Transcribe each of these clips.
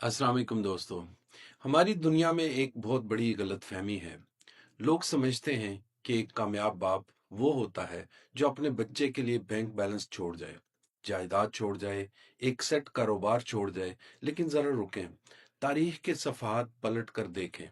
अस्सलाम वालेकुम दोस्तों। हमारी दुनिया में एक बहुत बड़ी गलतफहमी है। लोग समझते हैं कि एक कामयाब बाप वो होता है जो अपने बच्चे के लिए बैंक बैलेंस छोड़ जाए, जायदाद छोड़ जाए, एक सेट कारोबार छोड़ जाए। लेकिन ज़रा रुकें, तारीख के सफ़हात पलट कर देखें।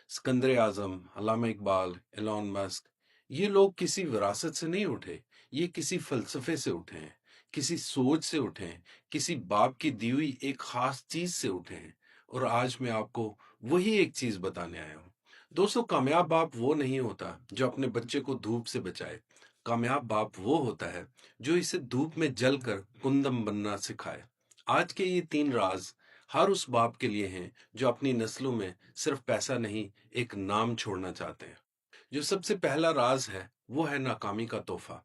सिकंदर आज़म, अल्लामा इकबाल, एलन मस्क, ये लोग किसी विरासत से नहीं उठे, ये किसी फ़लसफ़े से उठे हैं, किसी सोच से उठे हैं, किसी बाप की दी हुई एक ख़ास चीज़ से उठे हैं। और आज मैं आपको वही एक चीज़ बताने आया हूँ। दोस्तों, कामयाब बाप वो नहीं होता जो अपने बच्चे को धूप से बचाए। कामयाब बाप वो होता है जो इसे धूप में जलकर कुंदम बनना सिखाए। आज के ये 3 राज़ हर उस बाप के लिए हैं जो अपनी नस्लों में सिर्फ पैसा नहीं, एक नाम छोड़ना चाहते हैं। जो सबसे पहला राज है वो है नाकामी का तोहफा।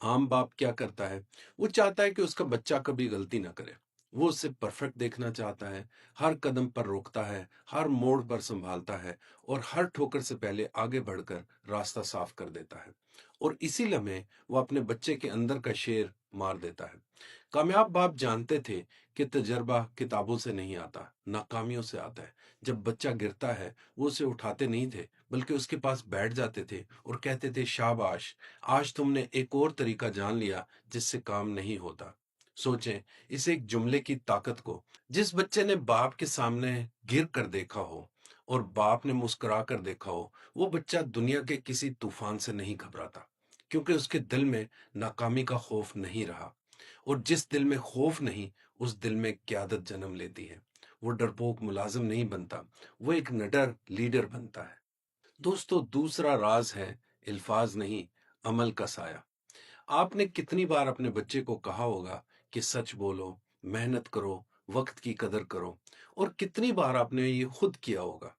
आम बाप क्या करता है? वो चाहता है कि उसका बच्चा कभी गलती ना करे। वो उसे परफेक्ट देखना चाहता है, हर कदम पर रोकता है, हर मोड़ पर संभालता है और हर ठोकर से पहले आगे बढ़कर रास्ता साफ कर देता है। और इसी लम्हे वो अपने बच्चे के अंदर का शेर मार देता है। कामयाब बाप जानते थे कि तजर्बा किताबों से नहीं आता, नाकामियों से आता है। जब बच्चा गिरता है, वो उसे उठाते नहीं थे, बल्कि उसके पास बैठ जाते थे और कहते थे, शाबाश, आज तुमने एक और तरीका जान लिया जिससे काम नहीं होता। सोचें इस एक जुमले की ताकत को। जिस बच्चे ने बाप के सामने गिर कर देखा हो और बाप ने मुस्कुरा कर देखा हो, वो बच्चा दुनिया के किसी तूफान से नहीं घबराता, क्योंकि उसके दिल में नाकामी का खौफ नहीं रहा। और जिस दिल में खौफ नहीं, उस दिल में क्यादत जन्म लेती है। वो डरपोक मुलाजिम नहीं बनता, वो एक निडर लीडर बनता है। दोस्तों, दूसरा राज है अल्फाज नहीं, अमल का साया। आपने कितनी बार अपने बच्चे को कहा होगा कि सच बोलो, मेहनत करो, वक्त की कदर करो, और कितनी बार आपने ये खुद किया होगा।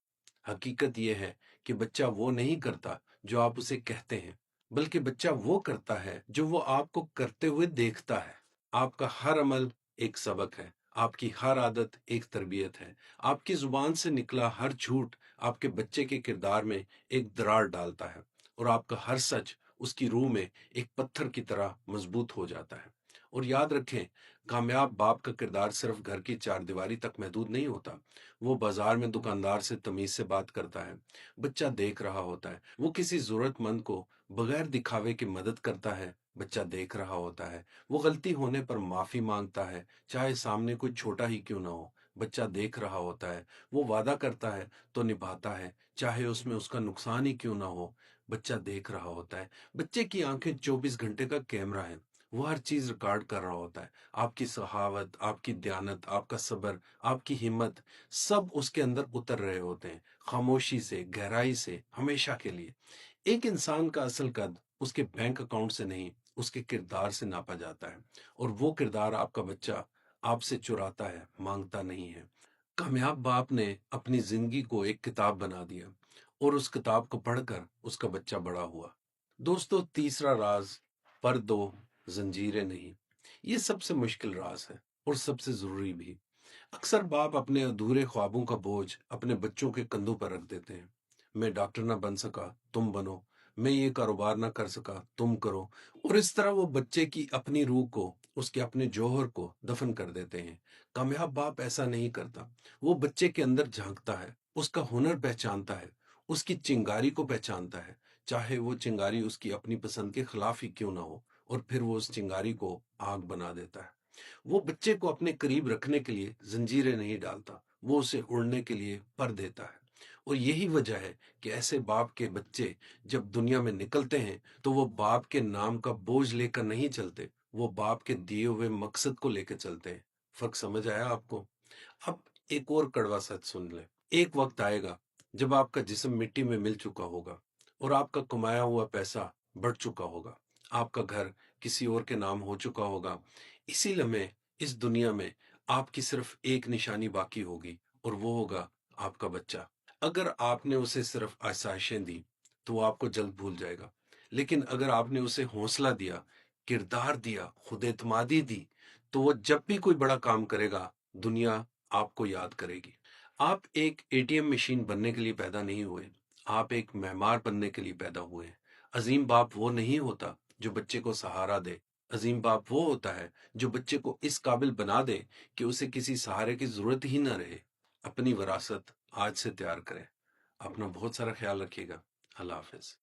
हकीकत यह है कि बच्चा वो नहीं करता जो आप उसे कहते हैं, बल्कि बच्चा वो करता है जो वो आपको करते हुए देखता है। आपका हर अमल एक सबक है, आपकी हर आदत एक तरबियत है, आपकी जुबान से निकला हर झूठ आपके बच्चे के किरदार में एक दरार डालता है, और आपका हर सच उसकी रूह में एक पत्थर की तरह मजबूत हो जाता है। और याद रखें, कामयाब बाप का किरदार सिर्फ घर की चारदीवारी तक महदूद नहीं होता। वो बाजार में दुकानदार से तमीज से बात करता है, बच्चा देख रहा होता है। वो किसी जरूरतमंद को बगैर दिखावे की मदद करता है, बच्चा देख रहा होता है। वो गलती होने पर माफी मांगता है, चाहे सामने कोई छोटा ही क्यों ना हो, बच्चा देख रहा होता है। वो वादा करता है तो निभाता है, चाहे उसमें उसका नुकसान ही क्यों ना हो, बच्चा देख रहा होता है। बच्चे की आंखें 24 घंटे का कैमरा है, वो हर चीज रिकॉर्ड कर रहा होता है। आपकी सखावत, आपकी दयानत, आपका सब्र, आपकी हिम्मत, सब उसके अंदर उतर रहे होते हैं, खामोशी से, गहराई से, हमेशा के लिए। एक इंसान का असल कद उसके बैंक अकाउंट से नहीं, उसके किरदार से नापा जाता है। और वो किरदार आपका बच्चा आपसे चुराता है, मांगता नहीं है। कामयाब बाप ने अपनी जिंदगी को एक किताब बना दिया और उस किताब को पढ़कर उसका बच्चा बड़ा हुआ। दोस्तों, तीसरा राज, पर दो, जंजीरें नहीं। ये सबसे मुश्किल राज है और सबसे जरूरी भी। अक्सर बाप अपने अधूरे ख्वाबों का बोझ अपने बच्चों के कंधों पर रख देते हैं। मैं डॉक्टर ना बन सका, तुम बनो। मैं ये कारोबार ना कर सका, तुम करो। और इस तरह वो बच्चे की अपनी रूह को, उसके अपने जौहर को दफन कर देते हैं। कामयाब बाप ऐसा नहीं करता। वो बच्चे के अंदर झांकता है, उसका हुनर पहचानता है, उसकी चिंगारी को पहचानता है, चाहे वो चिंगारी उसकी अपनी पसंद के खिलाफ ही क्यों ना हो, और फिर वो उस चिंगारी को आग बना देता है। वो बच्चे को अपने करीब रखने के लिए जंजीरें नहीं डालता, वो उसे उड़ने के लिए पर देता है। और यही वजह है कि ऐसे बाप के बच्चे जब दुनिया में निकलते हैं तो वो बाप के नाम का बोझ लेकर नहीं चलते, वो बाप के दिए हुए मकसद को लेकर चलते हैं। फर्क समझ आया आपको? अब एक और कड़वा सच सुन ले। एक वक्त आएगा जब आपका जिस्म मिट्टी में मिल चुका होगा और आपका कमाया हुआ पैसा बढ़ चुका होगा, आपका घर किसी और के नाम हो चुका होगा। इसी लम्हे इस दुनिया में आपकी सिर्फ एक निशानी बाकी होगी, और वो होगा आपका बच्चा। अगर आपने उसे सिर्फ आसाइशें दी तो वो आपको जल्द भूल जाएगा, लेकिन अगर आपने उसे हौसला दिया, किरदार दिया, खुद एतमादी दी, तो वो जब भी कोई बड़ा काम करेगा, दुनिया आपको याद करेगी। आप एक एटीएम मशीन बनने के लिए पैदा नहीं हुए, आप एक मेहमान बनने के लिए पैदा हुए हैं। अजीम बाप वो नहीं होता जो बच्चे को सहारा दे, عظیم باپ وہ ہوتا ہے جو بچے کو اس قابل بنا دے کہ اسے کسی سہارے کی ضرورت ہی نہ رہے۔ اپنی وراثت آج سے تیار کریں۔ اپنا بہت سارا خیال رکھیے گا۔ اللہ حافظ۔